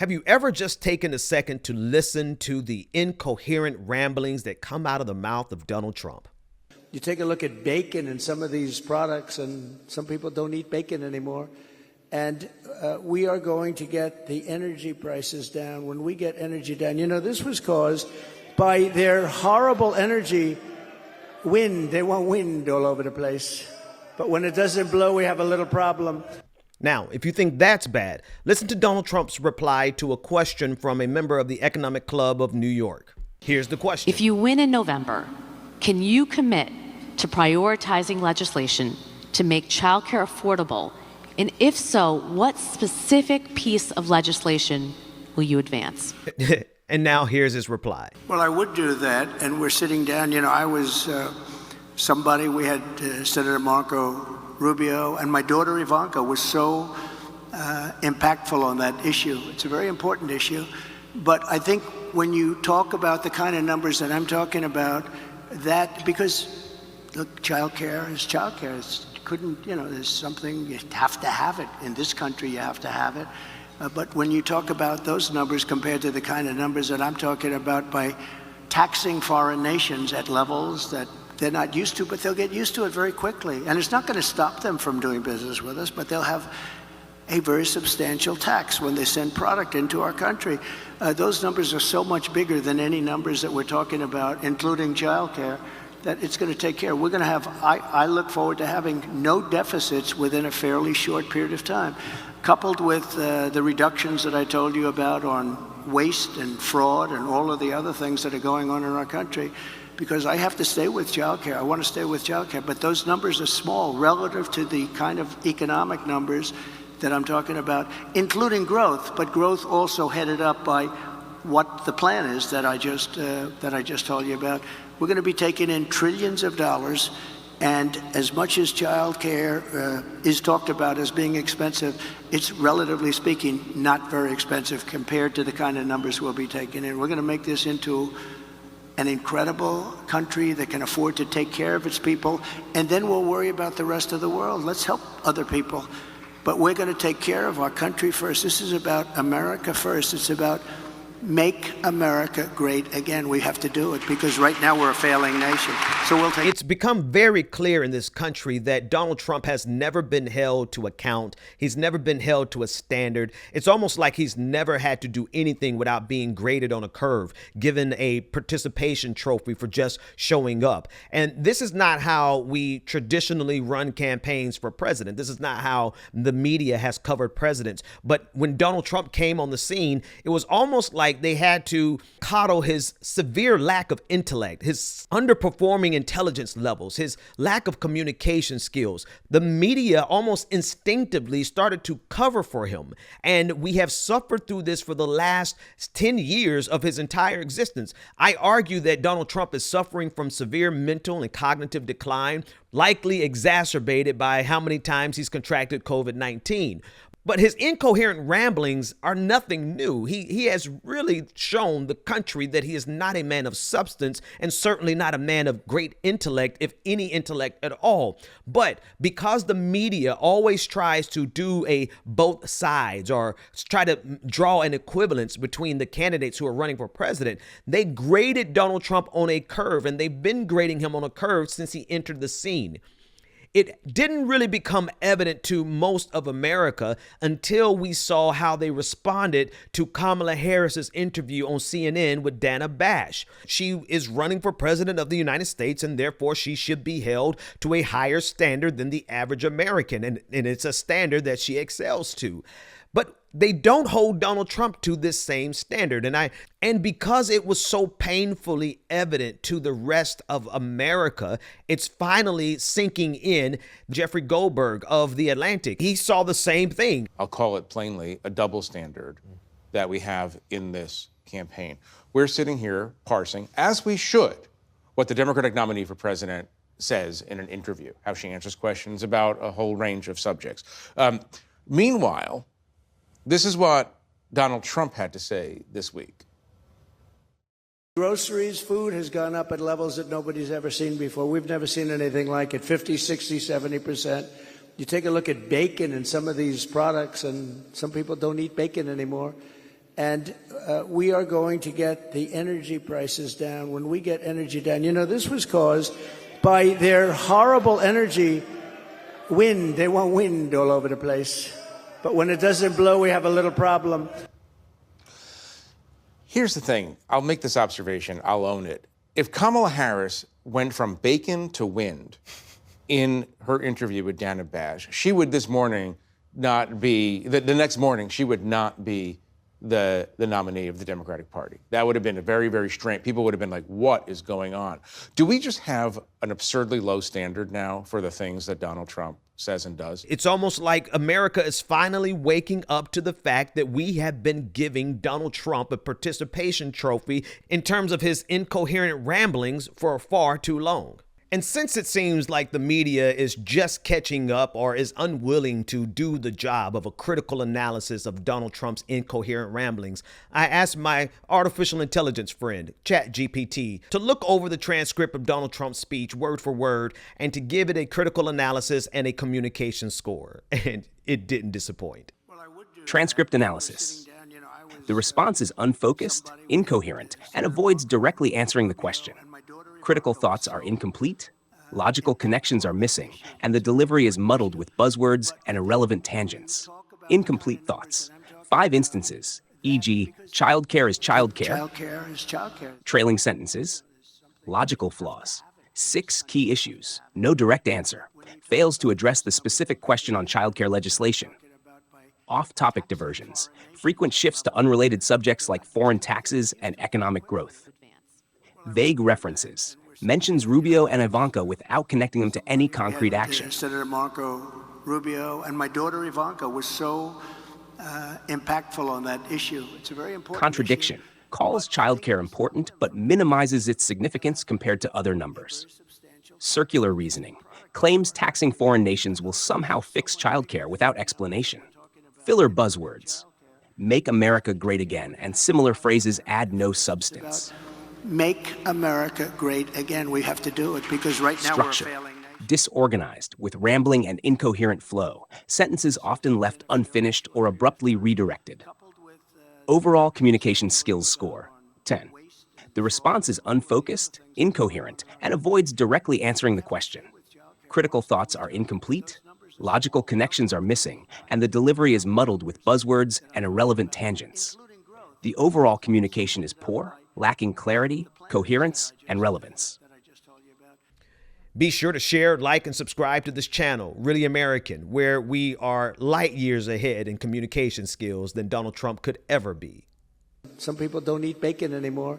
Have you ever just taken a second to listen to the incoherent ramblings that come out of the mouth of Donald Trump? You take a look at bacon and some of these products, and some people don't eat bacon anymore. And we are going to get the energy prices down. When we get energy down, you know, this was caused by their horrible energy wind. They want wind all over the place. But when it doesn't blow, we have a little problem. Now, if you think that's bad, listen to Donald Trump's reply to a question from a member of the Economic Club of New York. Here's the question. If you win in November, can you commit to prioritizing legislation to make childcare affordable? And if so, what specific piece of legislation will you advance? And now here's his reply. Well, I would do that, and we're sitting down. You know, I was somebody, we had Senator Marco Rubio, and my daughter Ivanka was so impactful on that issue. It's a very important issue. But I think when you talk about the kind of numbers that I'm talking about, that, because look, childcare is childcare. There's something, you have to have it. In this country, you have to have it. But when you talk about those numbers compared to the kind of numbers that I'm talking about by taxing foreign nations at levels that they're not used to, but they'll get used to it very quickly. And it's not going to stop them from doing business with us, but they'll have a very substantial tax when they send product into our country. Those numbers are so much bigger than any numbers that we're talking about, including childcare, that it's going to take care. We're going to have, I look forward to having no deficits within a fairly short period of time, coupled with the reductions that I told you about on waste and fraud and all of the other things that are going on in our country. Because I have to stay with childcare. I want to stay with childcare, but those numbers are small relative to the kind of economic numbers that I'm talking about, including growth, but growth also headed up by what the plan is that I just told you about. We're going to be taking in trillions of dollars, and as much as childcare is talked about as being expensive, it's relatively speaking not very expensive compared to the kind of numbers we'll be taking in. We're going to make this into an incredible country that can afford to take care of its people, and then we'll worry about the rest of the world. Let's help other people. But we're going to take care of our country first. This is about America first. It's about make America great again. We have to do it because right now we're a failing nation. So we'll take. It's become very clear in this country that Donald Trump has never been held to account. He's never been held to a standard. It's almost like he's never had to do anything without being graded on a curve, given a participation trophy for just showing up. And this is not how we traditionally run campaigns for president. This is not how the media has covered presidents. But when Donald Trump came on the scene, it was almost like they had to coddle his severe lack of intellect, his underperforming intelligence levels, his lack of communication skills. The media almost instinctively started to cover for him. And we have suffered through this for the last 10 years of his entire existence. I argue that Donald Trump is suffering from severe mental and cognitive decline, likely exacerbated by how many times he's contracted COVID-19. But his incoherent ramblings are nothing new. He has really shown the country that he is not a man of substance and certainly not a man of great intellect, if any intellect at all. But because the media always tries to do a both sides or try to draw an equivalence between the candidates who are running for president, they graded Donald Trump on a curve, and they've been grading him on a curve since he entered the scene. It didn't really become evident to most of America until we saw how they responded to Kamala Harris's interview on CNN with Dana Bash. She is running for president of the United States, and therefore she should be held to a higher standard than the average American, and it's a standard that she excels to. But they don't hold Donald Trump to this same standard. And because it was so painfully evident to the rest of America, it's finally sinking in. Jeffrey Goldberg of The Atlantic, he saw the same thing. I'll call it plainly a double standard that we have in this campaign. We're sitting here parsing, as we should, what the Democratic nominee for president says in an interview, how she answers questions about a whole range of subjects. Meanwhile, this is what Donald Trump had to say this week. Groceries, food has gone up at levels that nobody's ever seen before. We've never seen anything like it, 50, 60, 70%. You take a look at bacon and some of these products, and some people don't eat bacon anymore. And we are going to get the energy prices down. When we get energy down, this was caused by their horrible energy wind. They want wind all over the place. But when it doesn't blow, we have a little problem. Here's the thing. I'll make this observation. I'll own it. If Kamala Harris went from bacon to wind in her interview with Dana Bash, she would this morning not be, the next morning, she would not be the nominee of the Democratic Party. That would have been a very, very strange, people would have been like, what is going on? Do we just have an absurdly low standard now for the things that Donald Trump says and does? It's almost like America is finally waking up to the fact that we have been giving Donald Trump a participation trophy in terms of his incoherent ramblings for far too long. And since it seems like the media is just catching up or is unwilling to do the job of a critical analysis of Donald Trump's incoherent ramblings, I asked my artificial intelligence friend, ChatGPT, to look over the transcript of Donald Trump's speech word for word and to give it a critical analysis and a communication score. And it didn't disappoint. Transcript analysis. The response is unfocused, incoherent, and avoids directly answering the question. Critical thoughts are incomplete, logical connections are missing, and the delivery is muddled with buzzwords and irrelevant tangents. Incomplete thoughts. 5 instances, e.g., childcare is childcare. Childcare is childcare. Trailing sentences. Logical flaws. 6 key issues. No direct answer. Fails to address the specific question on childcare legislation. Off-topic diversions. Frequent shifts to unrelated subjects like foreign taxes and economic growth. Vague references. Mentions Rubio and Ivanka without connecting them to any concrete action. Senator Marco Rubio and my daughter Ivanka was so impactful on that issue. It's a very important Contradiction. issue. Calls childcare important, but minimizes its significance compared to other numbers. Circular reasoning. Claims taxing foreign nations will somehow fix childcare without explanation. Filler buzzwords. Make America great again, and similar phrases add no substance. Make America great again. We have to do it because right now Structure. we're failing. Disorganized, with rambling and incoherent flow, sentences often left unfinished or abruptly redirected. Overall communication skills score, 10. The response is unfocused, incoherent, and avoids directly answering the question. Critical thoughts are incomplete, logical connections are missing, and the delivery is muddled with buzzwords and irrelevant tangents. The overall communication is poor, lacking clarity, coherence, and relevance. Be sure to share, like, and subscribe to this channel, Really American, where we are light years ahead in communication skills than Donald Trump could ever be. Some people don't eat bacon anymore.